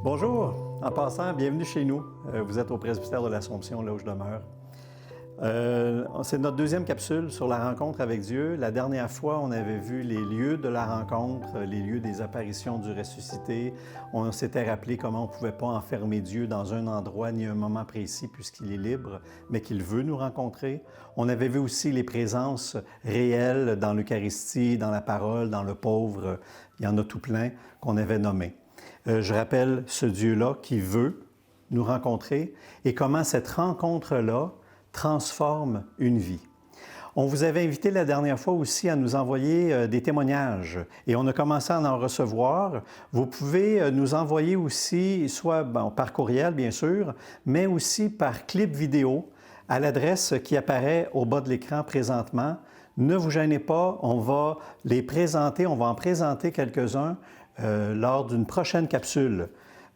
Bonjour, en passant, bienvenue chez nous. Vous êtes au presbytère de l'Assomption, là où je demeure. C'est notre deuxième capsule sur la rencontre avec Dieu. La dernière fois, on avait vu les lieux de la rencontre, les lieux des apparitions du ressuscité. On s'était rappelé comment on ne pouvait pas enfermer Dieu dans un endroit ni un moment précis puisqu'il est libre, mais qu'il veut nous rencontrer. On avait vu aussi les présences réelles dans l'Eucharistie, dans la parole, dans le pauvre. Il y en a tout plein qu'on avait nommé. Je rappelle ce Dieu-là qui veut nous rencontrer et comment cette rencontre-là transforme une vie. On vous avait invité la dernière fois aussi à nous envoyer des témoignages et on a commencé à en recevoir. Vous pouvez nous envoyer aussi, soit par courriel bien sûr, mais aussi par clip vidéo à l'adresse qui apparaît au bas de l'écran présentement. Ne vous gênez pas, on va les présenter, on va en présenter quelques-uns lors d'une prochaine capsule.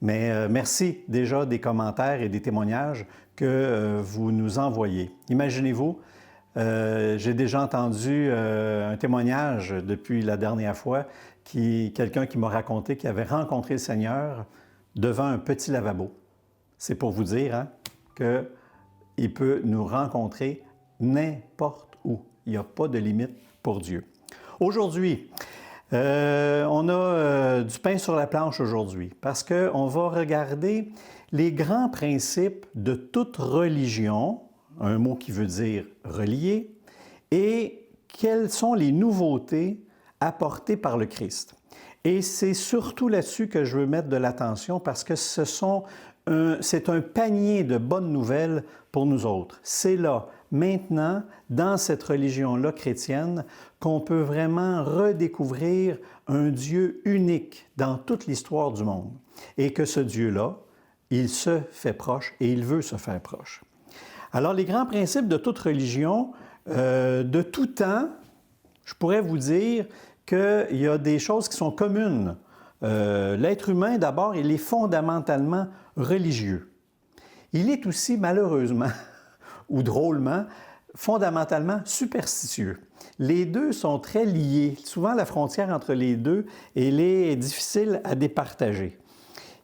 Mais merci déjà des commentaires et des témoignages que vous nous envoyez. Imaginez-vous, j'ai déjà entendu un témoignage depuis la dernière fois, quelqu'un qui m'a raconté qu'il avait rencontré le Seigneur devant un petit lavabo. C'est pour vous dire hein, qu'il peut nous rencontrer n'importe où. Il n'y a pas de limite pour Dieu. Aujourd'hui, on a du pain sur la planche aujourd'hui parce qu'on va regarder les grands principes de toute religion, un mot qui veut dire relier, et quelles sont les nouveautés apportées par le Christ. Et c'est surtout là-dessus que je veux mettre de l'attention parce que c'est un panier de bonnes nouvelles pour nous autres. C'est là, maintenant, dans cette religion-là chrétienne, qu'on peut vraiment redécouvrir un Dieu unique dans toute l'histoire du monde. Et que ce Dieu-là, il se fait proche et il veut se faire proche. Alors, les grands principes de toute religion, de tout temps, je pourrais vous dire qu'il y a des choses qui sont communes. L'être humain, d'abord, il est fondamentalement religieux. Il est aussi, malheureusement, ou drôlement, fondamentalement superstitieux. Les deux sont très liés. Souvent, la frontière entre les deux, elle est difficile à départager.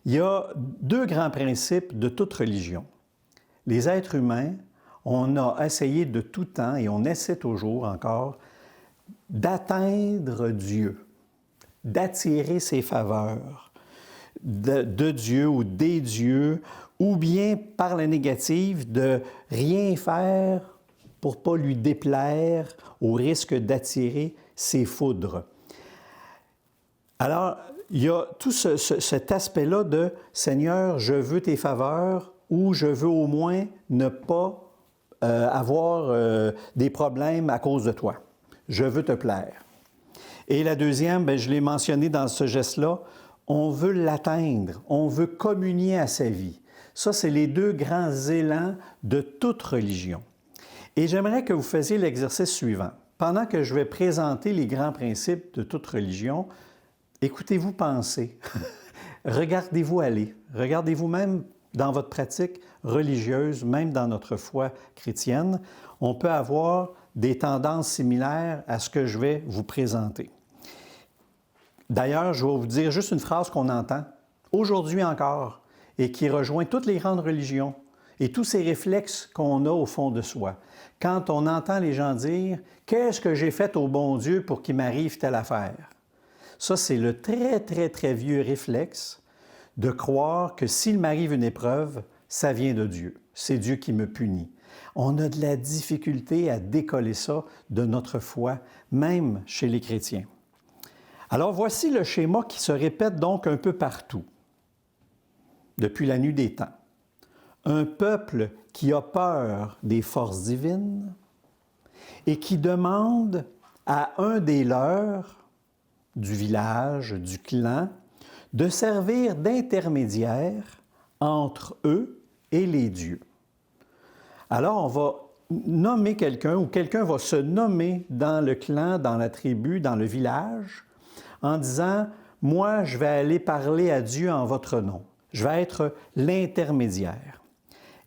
Il y a deux grands principes de toute religion. Les êtres humains, on a essayé de tout temps, et on essaie toujours encore, d'atteindre Dieu, d'attirer ses faveurs de Dieu ou des dieux, ou bien par la négative, de rien faire pour ne pas lui déplaire au risque d'attirer ses foudres. Alors, il y a tout cet aspect-là de « Seigneur, je veux tes faveurs » ou « je veux au moins ne pas avoir des problèmes à cause de toi. Je veux te plaire. » Et la deuxième, je l'ai mentionné dans ce geste-là, on veut l'atteindre, on veut communier à sa vie. Ça, c'est les deux grands élans de toute religion. Et j'aimerais que vous fassiez l'exercice suivant. Pendant que je vais présenter les grands principes de toute religion, écoutez-vous penser. Regardez-vous aller. Regardez-vous même dans votre pratique religieuse, même dans notre foi chrétienne. On peut avoir des tendances similaires à ce que je vais vous présenter. D'ailleurs, je vais vous dire juste une phrase qu'on entend aujourd'hui encore et qui rejoint toutes les grandes religions et tous ces réflexes qu'on a au fond de soi. Quand on entend les gens dire « Qu'est-ce que j'ai fait au bon Dieu pour qu'il m'arrive telle affaire? » Ça, c'est le très, très, très vieux réflexe de croire que s'il m'arrive une épreuve, ça vient de Dieu. C'est Dieu qui me punit. On a de la difficulté à décoller ça de notre foi, même chez les chrétiens. Alors, voici le schéma qui se répète donc un peu partout, depuis la nuit des temps. Un peuple qui a peur des forces divines et qui demande à un des leurs, du village, du clan, de servir d'intermédiaire entre eux et les dieux. Alors, on va nommer quelqu'un ou quelqu'un va se nommer dans le clan, dans la tribu, dans le village, en disant « Moi, je vais aller parler à Dieu en votre nom. Je vais être l'intermédiaire. »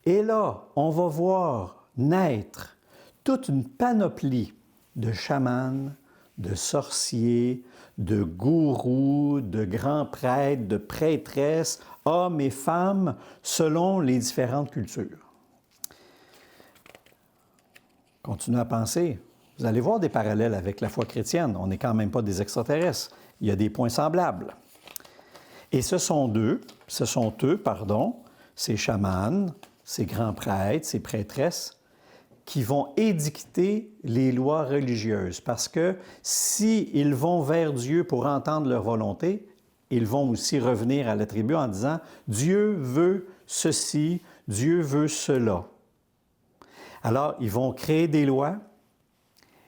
Et là, on va voir naître toute une panoplie de chamans, de sorciers, de gourous, de grands prêtres, de prêtresses, hommes et femmes, selon les différentes cultures. Continuez à penser. Vous allez voir des parallèles avec la foi chrétienne. On n'est quand même pas des extraterrestres. Il y a des points semblables. Et ce sont eux, ces chamans, ces grands prêtres, ces prêtresses, qui vont édicter les lois religieuses. Parce que s'ils vont vers Dieu pour entendre leur volonté, ils vont aussi revenir à la tribu en disant « Dieu veut ceci, Dieu veut cela ». Alors, ils vont créer des lois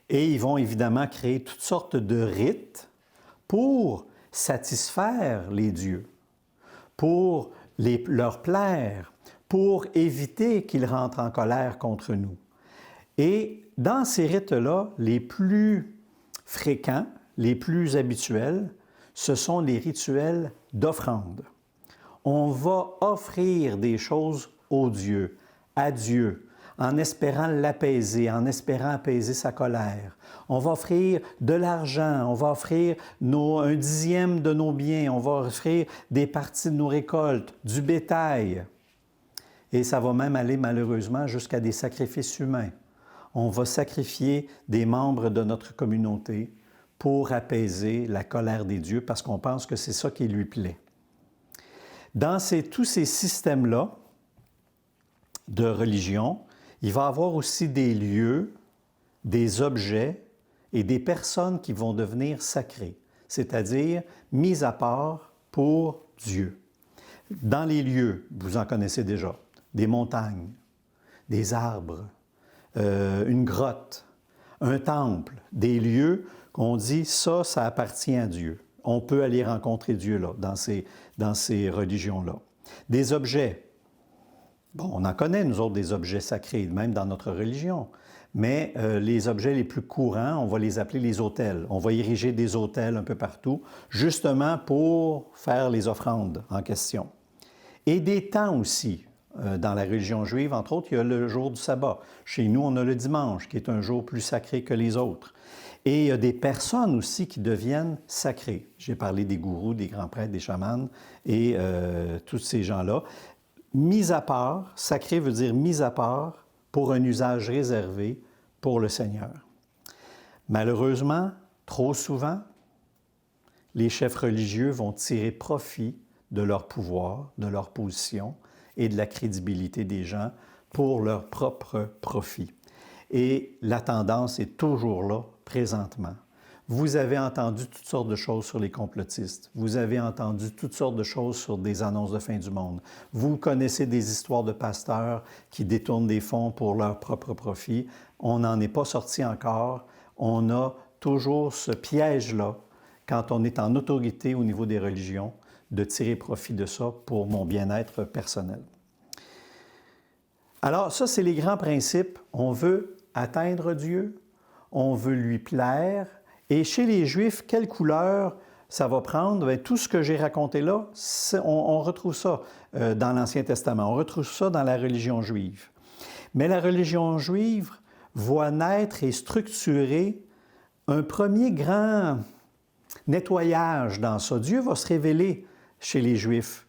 et ils vont évidemment créer toutes sortes de rites pour satisfaire les dieux, pour leur plaire, pour éviter qu'ils rentrent en colère contre nous. Et dans ces rites-là, les plus fréquents, les plus habituels, ce sont les rituels d'offrande. On va offrir des choses aux dieux, à Dieu, en espérant l'apaiser, en espérant apaiser sa colère. On va offrir de l'argent, on va offrir un dixième de nos biens, on va offrir des parties de nos récoltes, du bétail. Et ça va même aller malheureusement jusqu'à des sacrifices humains. On va sacrifier des membres de notre communauté pour apaiser la colère des dieux parce qu'on pense que c'est ça qui lui plaît. Dans tous ces systèmes-là de religion, il va y avoir aussi des lieux, des objets et des personnes qui vont devenir sacrés, c'est-à-dire mis à part pour Dieu. Dans les lieux, vous en connaissez déjà, des montagnes, des arbres, une grotte, un temple, des lieux qu'on dit ça appartient à Dieu. On peut aller rencontrer Dieu là, dans ces religions-là. Des objets. Bon, on en connaît, nous autres, des objets sacrés, même dans notre religion. Mais les objets les plus courants, on va les appeler les autels. On va ériger des autels un peu partout, justement pour faire les offrandes en question. Et des temps aussi. Dans la religion juive, entre autres, il y a le jour du sabbat. Chez nous, on a le dimanche, qui est un jour plus sacré que les autres. Et il y a des personnes aussi qui deviennent sacrées. J'ai parlé des gourous, des grands prêtres, des chamans et tous ces gens-là. Mis à part, sacré veut dire mis à part pour un usage réservé pour le Seigneur. Malheureusement, trop souvent, les chefs religieux vont tirer profit de leur pouvoir, de leur position et de la crédibilité des gens pour leur propre profit. Et la tendance est toujours là, présentement. Vous avez entendu toutes sortes de choses sur les complotistes. Vous avez entendu toutes sortes de choses sur des annonces de fin du monde. Vous connaissez des histoires de pasteurs qui détournent des fonds pour leur propre profit. On n'en est pas sorti encore. On a toujours ce piège-là, quand on est en autorité au niveau des religions, de tirer profit de ça pour mon bien-être personnel. Alors, ça, c'est les grands principes. On veut atteindre Dieu, on veut lui plaire. Et chez les Juifs, quelle couleur ça va prendre? Bien, tout ce que j'ai raconté là, on retrouve ça dans l'Ancien Testament. On retrouve ça dans la religion juive. Mais la religion juive voit naître et structurer un premier grand nettoyage dans ça. Dieu va se révéler chez les Juifs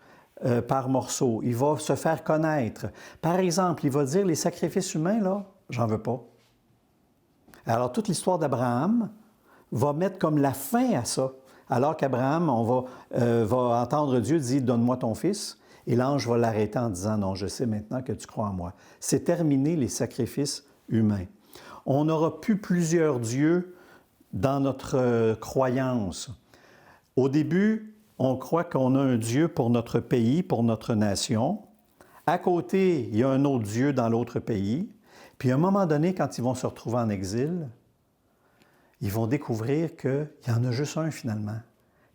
par morceaux. Il va se faire connaître. Par exemple, il va dire, les sacrifices humains, là, j'en veux pas. Alors, toute l'histoire d'Abraham va mettre comme la fin à ça. Alors qu'Abraham, va entendre Dieu dire, donne-moi ton fils. Et l'ange va l'arrêter en disant, non, je sais maintenant que tu crois en moi. C'est terminé les sacrifices humains. On n'aura plus plusieurs dieux dans notre croyance. Au début, on croit qu'on a un Dieu pour notre pays, pour notre nation. À côté, il y a un autre Dieu dans l'autre pays. Puis à un moment donné, quand ils vont se retrouver en exil, ils vont découvrir qu'il y en a juste un finalement,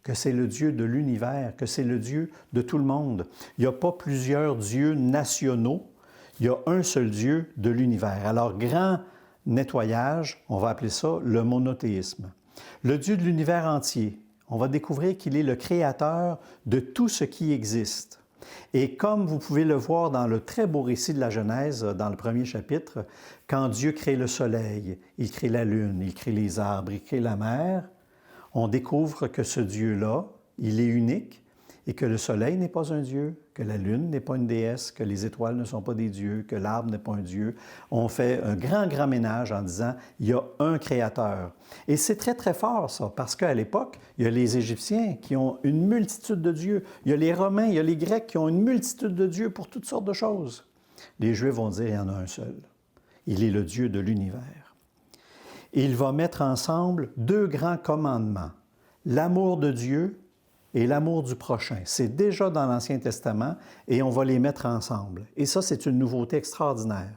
que c'est le Dieu de l'univers, que c'est le Dieu de tout le monde. Il n'y a pas plusieurs dieux nationaux, il y a un seul Dieu de l'univers. Alors, grand nettoyage, on va appeler ça le monothéisme. Le Dieu de l'univers entier, on va découvrir qu'il est le créateur de tout ce qui existe. Et comme vous pouvez le voir dans le très beau récit de la Genèse, dans le premier chapitre, quand Dieu crée le soleil, il crée la lune, il crée les arbres, il crée la mer, on découvre que ce Dieu-là, il est unique et que le soleil n'est pas un dieu, que la lune n'est pas une déesse, que les étoiles ne sont pas des dieux, que l'arbre n'est pas un dieu. On fait un grand ménage en disant il y a un créateur. Et c'est très fort ça, parce qu'à l'époque, il y a les Égyptiens qui ont une multitude de dieux, il y a les Romains, il y a les Grecs qui ont une multitude de dieux pour toutes sortes de choses. Les Juifs vont dire il y en a un seul. Il est le Dieu de l'univers. Et il va mettre ensemble deux grands commandements, l'amour de Dieu et l'amour du prochain. C'est déjà dans l'Ancien Testament et on va les mettre ensemble. Et ça, c'est une nouveauté extraordinaire.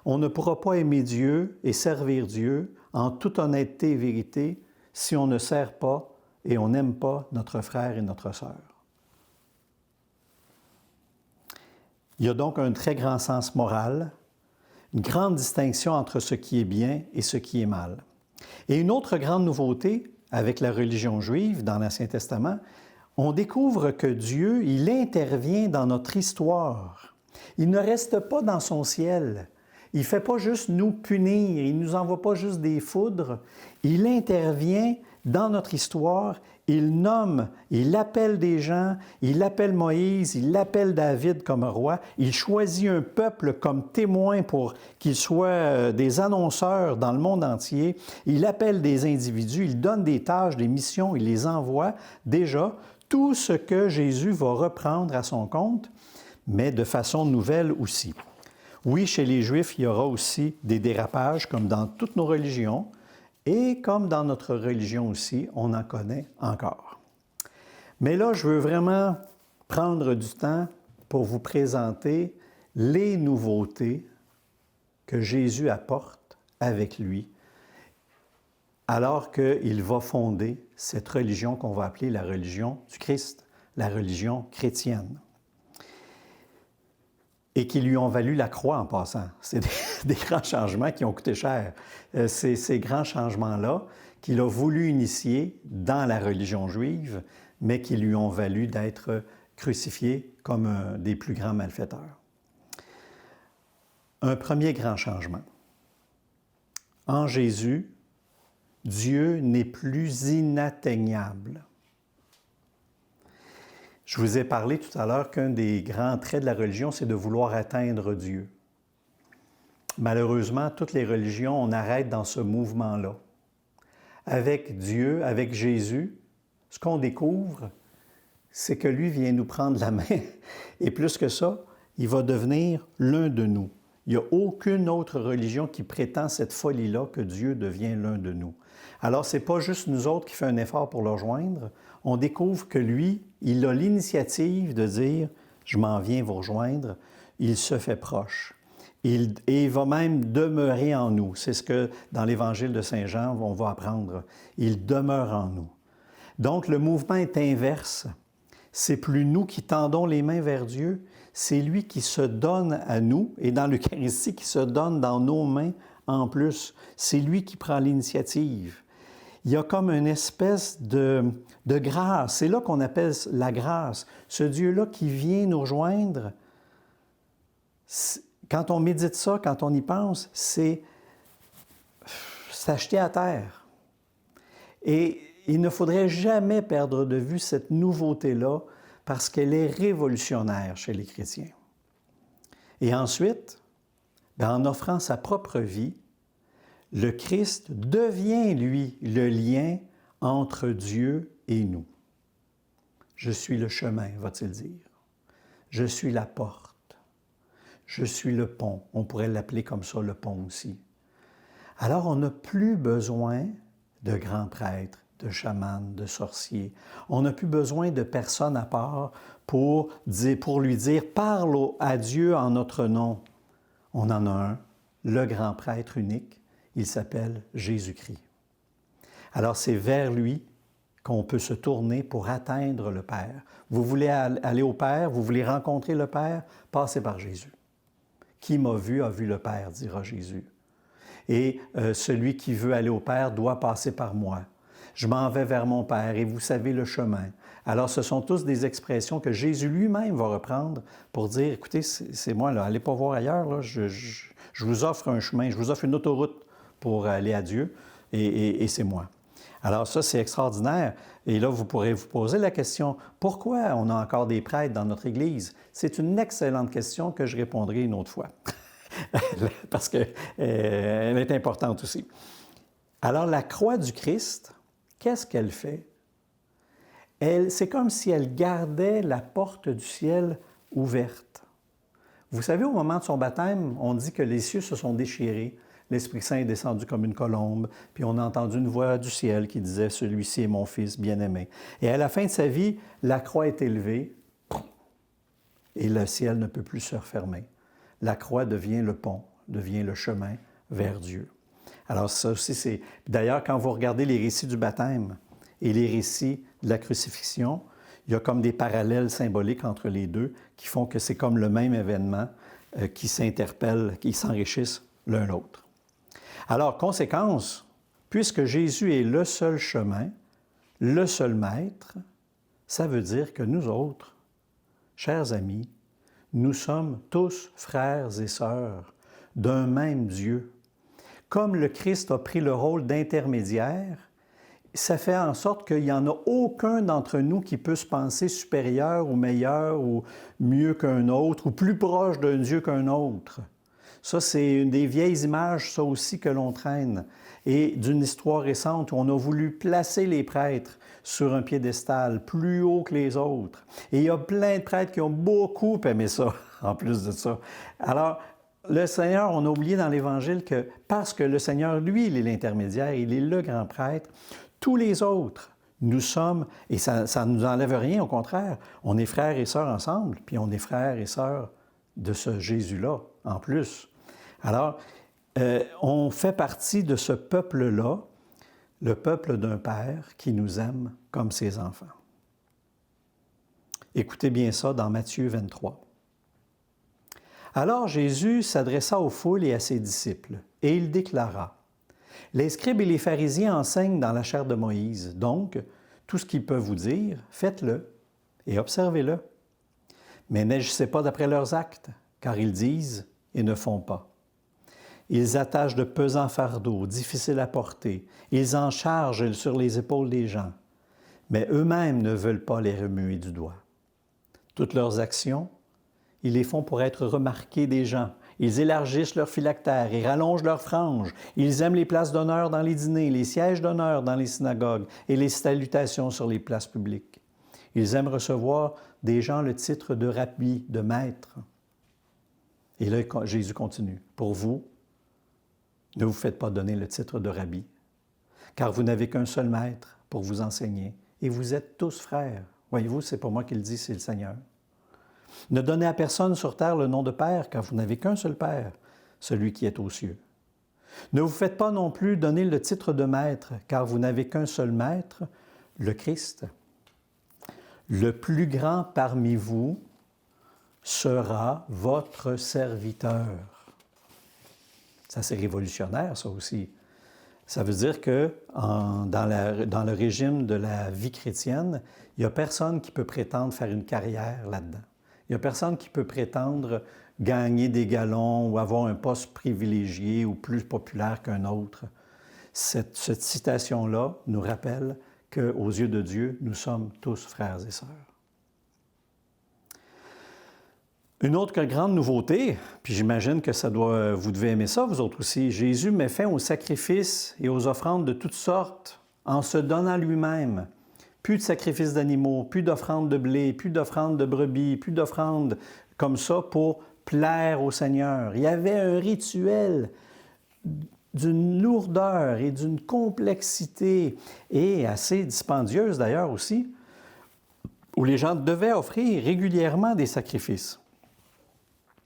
On ne pourra pas aimer Dieu et servir Dieu en toute honnêteté et vérité si on ne sert pas et on n'aime pas notre frère et notre sœur. Il y a donc un très grand sens moral, une grande distinction entre ce qui est bien et ce qui est mal. Et une autre grande nouveauté avec la religion juive dans l'Ancien Testament, on découvre que Dieu, il intervient dans notre histoire. Il ne reste pas dans son ciel. Il ne fait pas juste nous punir, il ne nous envoie pas juste des foudres. Il intervient dans notre histoire, il nomme, il appelle des gens, il appelle Moïse, il appelle David comme roi, il choisit un peuple comme témoin pour qu'ils soient des annonceurs dans le monde entier, il appelle des individus, il donne des tâches, des missions, il les envoie. Déjà, tout ce que Jésus va reprendre à son compte, mais de façon nouvelle aussi. Oui, chez les Juifs, il y aura aussi des dérapages, comme dans toutes nos religions, et comme dans notre religion aussi, on en connaît encore. Mais là, je veux vraiment prendre du temps pour vous présenter les nouveautés que Jésus apporte avec lui, alors qu'il va fonder cette religion qu'on va appeler la religion du Christ, la religion chrétienne. Et qui lui ont valu la croix en passant. C'est des grands changements qui ont coûté cher. C'est ces grands changements-là qu'il a voulu initier dans la religion juive, mais qui lui ont valu d'être crucifié comme un des plus grands malfaiteurs. Un premier grand changement. En Jésus, Dieu n'est plus inatteignable. Je vous ai parlé tout à l'heure qu'un des grands traits de la religion, c'est de vouloir atteindre Dieu. Malheureusement, toutes les religions, on arrête dans ce mouvement-là. Avec Dieu, avec Jésus, ce qu'on découvre, c'est que lui vient nous prendre la main. Et plus que ça, il va devenir l'un de nous. Il n'y a aucune autre religion qui prétend cette folie-là que Dieu devient l'un de nous. Alors, ce n'est pas juste nous autres qui fait un effort pour le rejoindre. On découvre que lui, il a l'initiative de dire « Je m'en viens vous rejoindre ». Il se fait proche. Et il va même demeurer en nous. C'est ce que, dans l'Évangile de Saint Jean, on va apprendre. Il demeure en nous. Donc, le mouvement est inverse. C'est plus nous qui tendons les mains vers Dieu, c'est lui qui se donne à nous, et dans l'Eucharistie, qui se donne dans nos mains en plus. C'est lui qui prend l'initiative. Il y a comme une espèce de grâce. C'est là qu'on appelle la grâce. Ce Dieu-là qui vient nous rejoindre, quand on médite ça, quand on y pense, c'est s'acheter à terre. Et il ne faudrait jamais perdre de vue cette nouveauté-là parce qu'elle est révolutionnaire chez les chrétiens. Et ensuite, en offrant sa propre vie, le Christ devient, lui, le lien entre Dieu et nous. Je suis le chemin, va-t-il dire. Je suis la porte. Je suis le pont. On pourrait l'appeler comme ça, le pont aussi. Alors, on n'a plus besoin de grands prêtres, de chamans, de sorciers. On n'a plus besoin de personne à part pour lui dire « Parle à Dieu en notre nom ». On en a un, le grand prêtre unique. Il s'appelle Jésus-Christ. Alors, c'est vers lui qu'on peut se tourner pour atteindre le Père. Vous voulez aller au Père, vous voulez rencontrer le Père, passez par Jésus. Qui m'a vu a vu le Père, dira Jésus. Et celui qui veut aller au Père doit passer par moi. Je m'en vais vers mon Père et vous savez le chemin. Alors, ce sont tous des expressions que Jésus lui-même va reprendre pour dire, écoutez, c'est moi, là, allez pas voir ailleurs, là, je vous offre un chemin, je vous offre une autoroute pour aller à Dieu, et c'est moi. Alors ça, c'est extraordinaire. Et là, vous pourrez vous poser la question, pourquoi on a encore des prêtres dans notre Église? C'est une excellente question que je répondrai une autre fois, parce qu'elle est importante aussi. Alors, la croix du Christ, qu'est-ce qu'elle fait? C'est comme si elle gardait la porte du ciel ouverte. Vous savez, au moment de son baptême, on dit que les cieux se sont déchirés, l'Esprit Saint est descendu comme une colombe, puis on a entendu une voix du ciel qui disait « Celui-ci est mon Fils bien-aimé ». Et à la fin de sa vie, la croix est élevée et le ciel ne peut plus se refermer. La croix devient le pont, devient le chemin vers Dieu. Alors ça aussi, c'est... D'ailleurs, quand vous regardez les récits du baptême et les récits de la crucifixion, il y a comme des parallèles symboliques entre les deux qui font que c'est comme le même événement qui s'interpellent, qui s'enrichissent l'un l'autre. Alors, conséquence, puisque Jésus est le seul chemin, le seul maître, ça veut dire que nous autres, chers amis, nous sommes tous frères et sœurs d'un même Dieu. Comme le Christ a pris le rôle d'intermédiaire, ça fait en sorte qu'il n'y en a aucun d'entre nous qui peut se penser supérieur ou meilleur ou mieux qu'un autre ou plus proche d'un Dieu qu'un autre. Ça, c'est une des vieilles images, ça aussi, que l'on traîne. Et d'une histoire récente où on a voulu placer les prêtres sur un piédestal plus haut que les autres. Et il y a plein de prêtres qui ont beaucoup aimé ça, en plus de ça. Alors, le Seigneur, on a oublié dans l'Évangile que parce que le Seigneur, lui, il est l'intermédiaire, il est le grand prêtre, tous les autres, nous sommes, et ça ne nous enlève rien, au contraire, on est frères et sœurs ensemble, puis on est frères et sœurs de ce Jésus-là, en plus. Alors, on fait partie de ce peuple-là, le peuple d'un Père qui nous aime comme ses enfants. Écoutez bien ça dans Matthieu 23. Alors Jésus s'adressa aux foules et à ses disciples, et il déclara, « Les scribes et les pharisiens enseignent dans la chair de Moïse, donc tout ce qu'ils peuvent vous dire, faites-le et observez-le. Mais n'agissez pas d'après leurs actes, car ils disent et ne font pas. Ils attachent de pesants fardeaux, difficiles à porter. Ils en chargent sur les épaules des gens, mais eux-mêmes ne veulent pas les remuer du doigt. Toutes leurs actions, ils les font pour être remarqués des gens. Ils élargissent leurs phylactères et rallongent leurs franges. Ils aiment les places d'honneur dans les dîners, les sièges d'honneur dans les synagogues et les salutations sur les places publiques. Ils aiment recevoir des gens le titre de rabbi, de maître. » Et là, Jésus continue. « Pour vous, ne vous faites pas donner le titre de rabbi, car vous n'avez qu'un seul maître pour vous enseigner, et vous êtes tous frères. » Voyez-vous, c'est pas moi qui le dis, c'est le Seigneur. « Ne donnez à personne sur terre le nom de Père, car vous n'avez qu'un seul Père, celui qui est aux cieux. Ne vous faites pas non plus donner le titre de maître, car vous n'avez qu'un seul maître, le Christ. Le plus grand parmi vous sera votre serviteur. » Ça, c'est révolutionnaire, ça aussi. Ça veut dire que dans le régime de la vie chrétienne, il n'y a personne qui peut prétendre faire une carrière là-dedans. Il n'y a personne qui peut prétendre gagner des galons ou avoir un poste privilégié ou plus populaire qu'un autre. Cette citation-là nous rappelle qu'aux yeux de Dieu, nous sommes tous frères et sœurs. Une autre grande nouveauté, puis j'imagine que vous devez aimer ça, vous autres aussi, Jésus met fin aux sacrifices et aux offrandes de toutes sortes en se donnant lui-même. Plus de sacrifices d'animaux, plus d'offrandes de blé, plus d'offrandes de brebis, plus d'offrandes comme ça pour plaire au Seigneur. Il y avait un rituel d'une lourdeur et d'une complexité, et assez dispendieuse d'ailleurs aussi, où les gens devaient offrir régulièrement des sacrifices.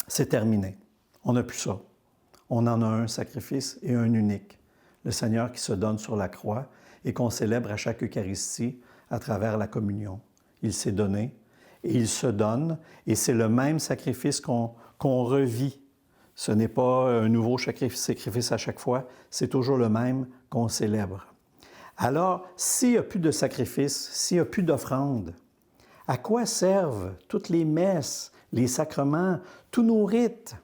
C'est terminé. On n'a plus ça. On en a un sacrifice et un unique. Le Seigneur qui se donne sur la croix et qu'on célèbre à chaque Eucharistie à travers la communion. Il s'est donné et il se donne, et c'est le même sacrifice qu'on revit. Ce n'est pas un nouveau sacrifice à chaque fois, c'est toujours le même qu'on célèbre. Alors, s'il n'y a plus de sacrifice, s'il n'y a plus d'offrande, À quoi servent toutes les messes, les sacrements, tous nos rites?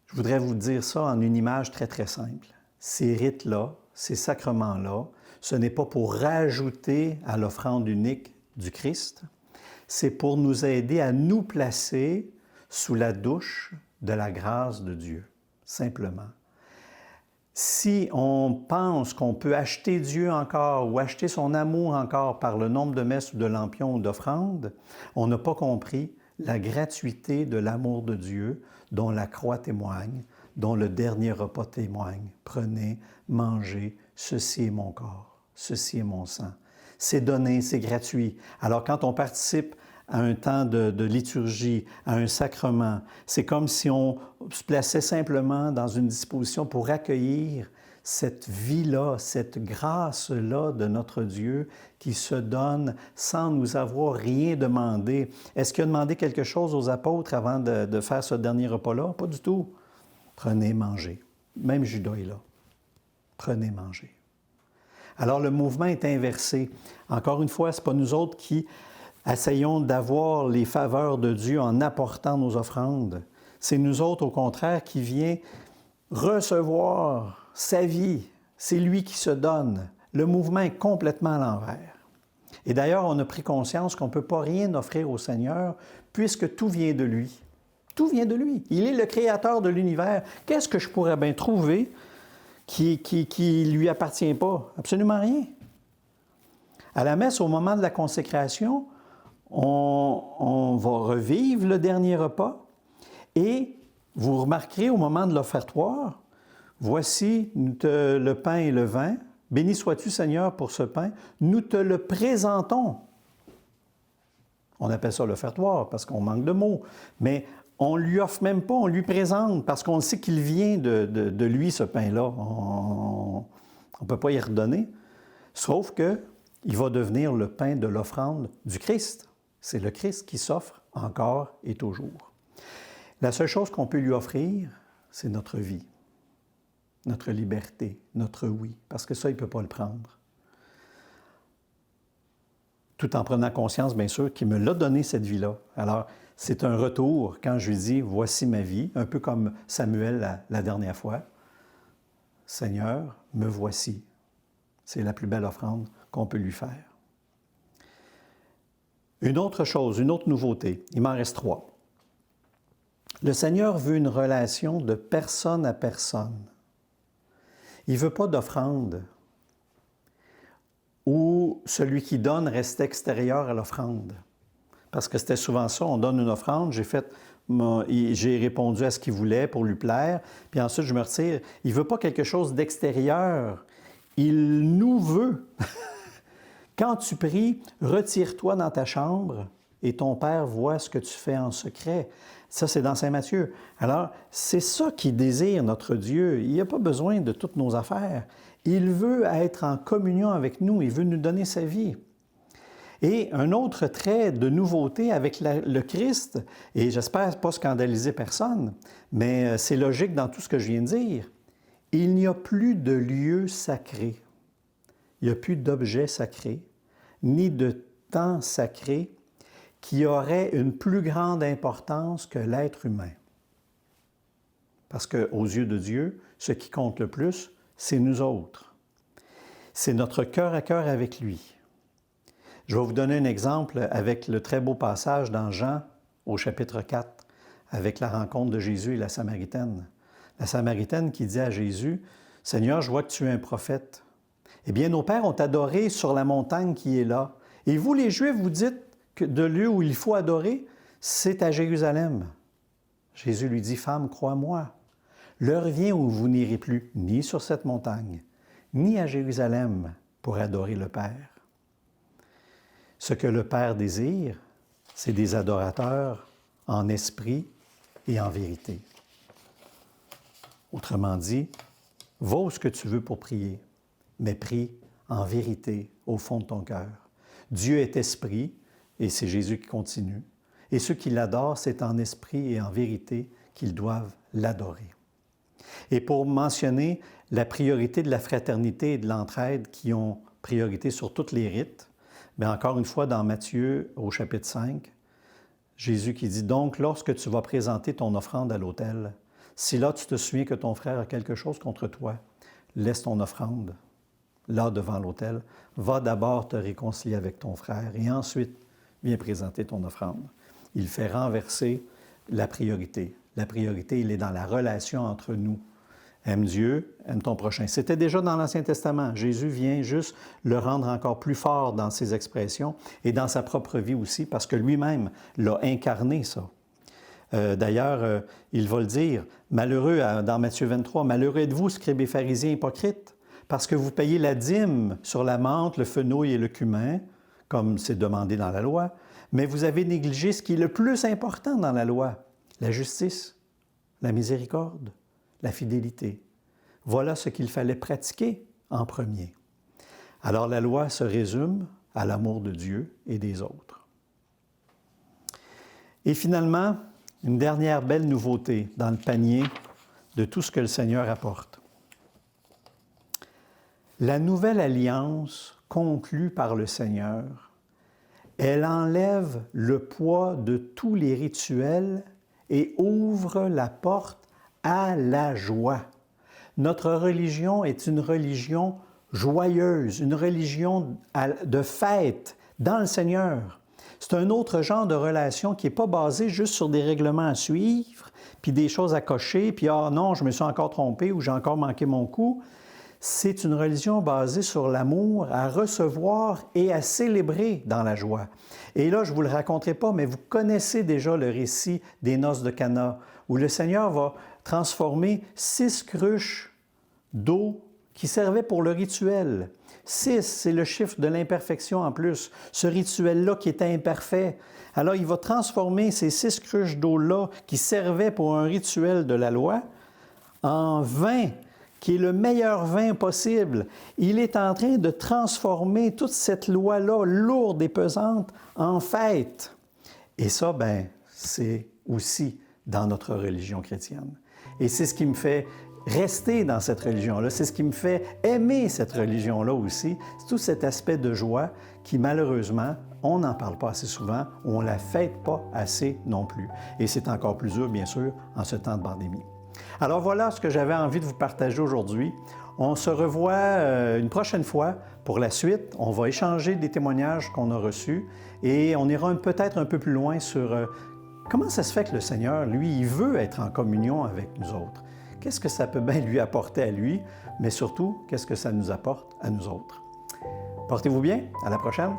Je voudrais vous dire ça en une image très, très simple. Ces rites-là, ces sacrements-là, ce n'est pas pour rajouter à l'offrande unique du Christ, c'est pour nous aider à nous placer sous la douche de la grâce de Dieu, simplement. Si on pense qu'on peut acheter Dieu encore ou acheter son amour encore par le nombre de messes ou de lampions ou d'offrandes, on n'a pas compris la gratuité de l'amour de Dieu dont la croix témoigne, dont le dernier repas témoigne. Prenez, mangez, ceci est mon corps, ceci est mon sang. C'est donné, c'est gratuit. Alors quand on participe à un temps de liturgie, à un sacrement, c'est comme si on se plaçait simplement dans une disposition pour accueillir cette vie-là, cette grâce-là de notre Dieu qui se donne sans nous avoir rien demandé. Est-ce qu'il a demandé quelque chose aux apôtres avant de faire ce dernier repas-là? Pas du tout. Prenez, mangez. Même Judas est là. Prenez, mangez. Alors le mouvement est inversé. Encore une fois, ce n'est pas nous autres qui essayons d'avoir les faveurs de Dieu en apportant nos offrandes. C'est nous autres, au contraire, qui vient recevoir sa vie. C'est lui qui se donne. Le mouvement est complètement à l'envers. Et d'ailleurs, on a pris conscience qu'on ne peut pas rien offrir au Seigneur puisque tout vient de lui. Tout vient de lui. Il est le créateur de l'univers. Qu'est-ce que je pourrais bien trouver qui ne lui appartient pas? Absolument rien. À la messe, au moment de la consécration, on va revivre le dernier repas et vous remarquerez au moment de l'offertoire, voici le pain et le vin, béni sois-tu Seigneur pour ce pain, nous te le présentons. On appelle ça l'offertoire parce qu'on manque de mots, mais on ne lui offre même pas, on lui présente parce qu'on sait qu'il vient de lui ce pain-là. On ne peut pas y redonner, sauf qu'il va devenir le pain de l'offrande du Christ. C'est le Christ qui s'offre encore et toujours. La seule chose qu'on peut lui offrir, c'est notre vie, notre liberté, notre oui, parce que ça, il ne peut pas le prendre. Tout en prenant conscience, bien sûr, qu'il me l'a donné, cette vie-là. Alors, c'est un retour quand je lui dis « Voici ma vie », un peu comme Samuel la dernière fois. « Seigneur, me voici ». C'est la plus belle offrande qu'on peut lui faire. Une autre chose, une autre nouveauté, il m'en reste 3. Le Seigneur veut une relation de personne à personne. Il ne veut pas d'offrande où celui qui donne reste extérieur à l'offrande. Parce que c'était souvent ça, on donne une offrande, j'ai répondu à ce qu'il voulait pour lui plaire, puis ensuite je me retire. Il ne veut pas quelque chose d'extérieur, il nous veut. Quand tu pries, retire-toi dans ta chambre et ton Père voit ce que tu fais en secret. Ça, c'est dans Saint Matthieu. Alors, c'est ça qui désire notre Dieu. Il n'a pas besoin de toutes nos affaires. Il veut être en communion avec nous. Il veut nous donner sa vie. Et un autre trait de nouveauté avec le Christ, et j'espère pas scandaliser personne, mais c'est logique dans tout ce que je viens de dire, il n'y a plus de lieu sacré. Il n'y a plus d'objet sacré, ni de temps sacré qui aurait une plus grande importance que l'être humain. Parce qu'aux yeux de Dieu, ce qui compte le plus, c'est nous autres. C'est notre cœur à cœur avec lui. Je vais vous donner un exemple avec le très beau passage dans Jean, au chapitre 4, avec la rencontre de Jésus et la Samaritaine. La Samaritaine qui dit à Jésus, « Seigneur, je vois que tu es un prophète. » Eh bien, nos pères ont adoré sur la montagne qui est là. Et vous, les Juifs, vous dites que de lieu où il faut adorer, c'est à Jérusalem. Jésus lui dit, « Femme, crois-moi, l'heure vient où vous n'irez plus ni sur cette montagne, ni à Jérusalem pour adorer le Père. » Ce que le Père désire, c'est des adorateurs en esprit et en vérité. Autrement dit, va où ce que tu veux pour prier, mais prie en vérité au fond de ton cœur. Dieu est esprit, et c'est Jésus qui continue, et ceux qui l'adorent, c'est en esprit et en vérité qu'ils doivent l'adorer. Et pour mentionner la priorité de la fraternité et de l'entraide qui ont priorité sur tous les rites, Mais encore une fois, dans Matthieu, au chapitre 5, Jésus qui dit, « Donc, lorsque tu vas présenter ton offrande à l'autel, si là tu te souviens que ton frère a quelque chose contre toi, laisse ton offrande là devant l'autel, va d'abord te réconcilier avec ton frère et ensuite viens présenter ton offrande. » Il fait renverser la priorité. La priorité, il est dans la relation entre nous. Aime Dieu, aime ton prochain. C'était déjà dans l'Ancien Testament. Jésus vient juste le rendre encore plus fort dans ses expressions et dans sa propre vie aussi, parce que lui-même l'a incarné, ça. D'ailleurs, il va le dire, malheureux, dans Matthieu 23, « Malheureux êtes-vous, scribes et pharisiens hypocrites, parce que vous payez la dîme sur la menthe, le fenouil et le cumin, comme c'est demandé dans la loi, mais vous avez négligé ce qui est le plus important dans la loi, la justice, la miséricorde, la fidélité. Voilà ce qu'il fallait pratiquer en premier. » Alors la loi se résume à l'amour de Dieu et des autres. Et finalement, une dernière belle nouveauté dans le panier de tout ce que le Seigneur apporte. La nouvelle alliance conclue par le Seigneur, elle enlève le poids de tous les rituels et ouvre la porte à la joie. Notre religion est une religion joyeuse, une religion de fête dans le Seigneur. C'est un autre genre de relation qui n'est pas basée juste sur des règlements à suivre, puis des choses à cocher, puis « Ah non, je me suis encore trompé ou j'ai encore manqué mon coup ». C'est une religion basée sur l'amour, à recevoir et à célébrer dans la joie. Et là, je ne vous le raconterai pas, mais vous connaissez déjà le récit des noces de Cana, où le Seigneur va transformer 6 cruches d'eau qui servaient pour le rituel. 6, c'est le chiffre de l'imperfection en plus. Ce rituel-là qui était imparfait. Alors, il va transformer ces 6 cruches d'eau-là qui servaient pour un rituel de la loi en vin, qui est le meilleur vin possible. Il est en train de transformer toute cette loi-là, lourde et pesante, en fête. Et ça, c'est aussi dans notre religion chrétienne. Et c'est ce qui me fait rester dans cette religion-là, c'est ce qui me fait aimer cette religion-là aussi. C'est tout cet aspect de joie qui, malheureusement, on n'en parle pas assez souvent, ou on ne la fête pas assez non plus. Et c'est encore plus dur, bien sûr, en ce temps de pandémie. Alors voilà ce que j'avais envie de vous partager aujourd'hui. On se revoit une prochaine fois pour la suite. On va échanger des témoignages qu'on a reçus et on ira peut-être un peu plus loin sur comment ça se fait que le Seigneur, lui, il veut être en communion avec nous autres. Qu'est-ce que ça peut bien lui apporter à lui, mais surtout, qu'est-ce que ça nous apporte à nous autres. Portez-vous bien, à la prochaine.